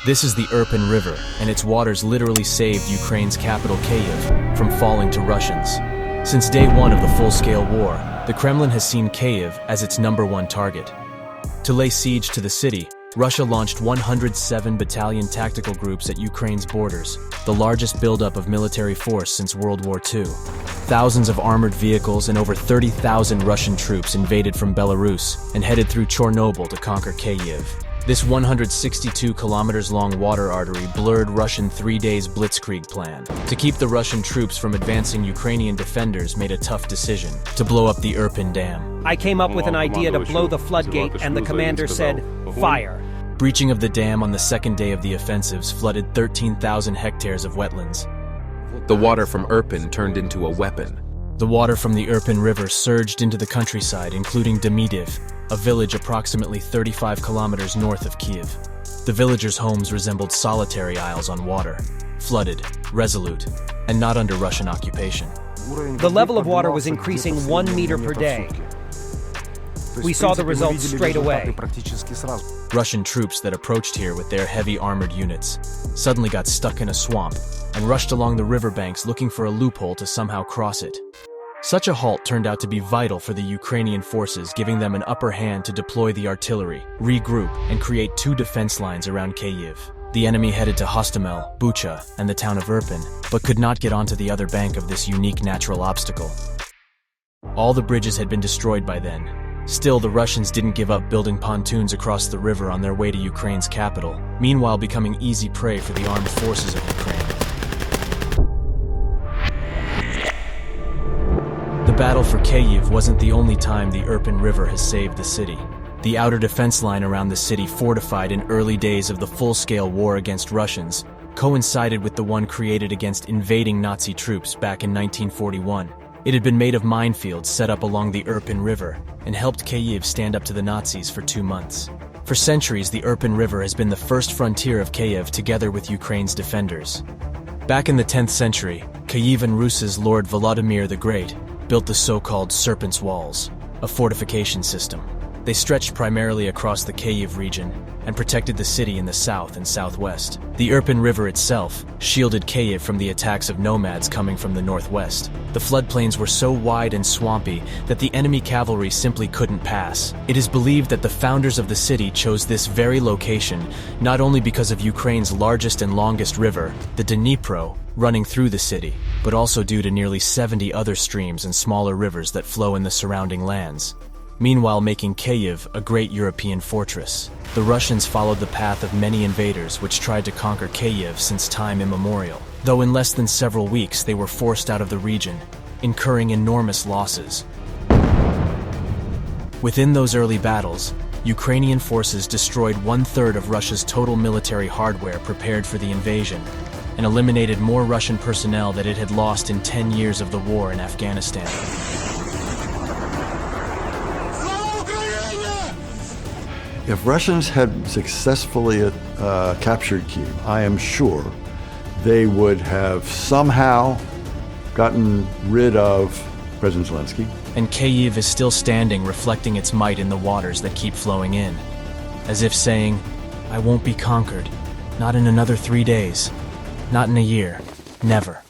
This is the Irpin River, and its waters literally saved Ukraine's capital Kyiv from falling to Russians. Since day one of the full-scale war, the Kremlin has seen Kyiv as its #1 target. To lay siege to the city, Russia launched 107 battalion tactical groups at Ukraine's borders, the largest buildup of military force since World War II. Thousands of armored vehicles and over 30,000 Russian troops invaded from Belarus and headed through Chernobyl to conquer Kyiv. This 162 kilometers long water artery blurred Russian 3 days blitzkrieg plan. To keep the Russian troops from advancing, Ukrainian defenders made a tough decision to blow up the Irpin Dam. I came up with an idea to blow the floodgate, and the commander said, "Fire." Breaching of the dam on the second day of the offensives flooded 13,000 hectares of wetlands. The water from Irpin turned into a weapon. The water from the Irpin River surged into the countryside, including Demidov, a village approximately 35 kilometers north of Kyiv. The villagers' homes resembled solitary isles on water, flooded, resolute, and not under Russian occupation. The level of water was increasing 1 meter per day. We saw the results straight away. Russian troops that approached here with their heavy armored units suddenly got stuck in a swamp and rushed along the riverbanks looking for a loophole to somehow cross it. Such a halt turned out to be vital for the Ukrainian forces, giving them an upper hand to deploy the artillery, regroup, and create 2 defense lines around Kyiv. The enemy headed to Hostomel, Bucha, and the town of Irpin, but could not get onto the other bank of this unique natural obstacle. All the bridges had been destroyed by then. Still, the Russians didn't give up building pontoons across the river on their way to Ukraine's capital, meanwhile becoming easy prey for the armed forces of Ukraine. The battle for Kyiv wasn't the only time the Irpin River has saved the city. The outer defense line around the city, fortified in early days of the full-scale war against Russians, coincided with the one created against invading Nazi troops back in 1941. It had been made of minefields set up along the Irpin River and helped Kyiv stand up to the Nazis for 2 months. For centuries, the Irpin River has been the first frontier of Kyiv together with Ukraine's defenders. Back in the 10th century, Kyivan Rus's Lord Vladimir the Great built the so-called Serpent's Walls, a fortification system. They stretched primarily across the Kyiv region and protected the city in the south and southwest. The Irpin River itself shielded Kyiv from the attacks of nomads coming from the northwest. The floodplains were so wide and swampy that the enemy cavalry simply couldn't pass. It is believed that the founders of the city chose this very location not only because of Ukraine's largest and longest river, the Dnipro, running through the city, but also due to nearly 70 other streams and smaller rivers that flow in the surrounding lands. Meanwhile, making Kyiv a great European fortress. The Russians followed the path of many invaders which tried to conquer Kyiv since time immemorial. Though in less than several weeks they were forced out of the region, incurring enormous losses. Within those early battles, Ukrainian forces destroyed 1/3 of Russia's total military hardware prepared for the invasion, and eliminated more Russian personnel that it had lost in 10 years of the war in Afghanistan. If Russians had successfully captured Kyiv, I am sure they would have somehow gotten rid of President Zelensky. And Kyiv is still standing, reflecting its might in the waters that keep flowing in, as if saying, "I won't be conquered, not in another 3 days, not in a year, never."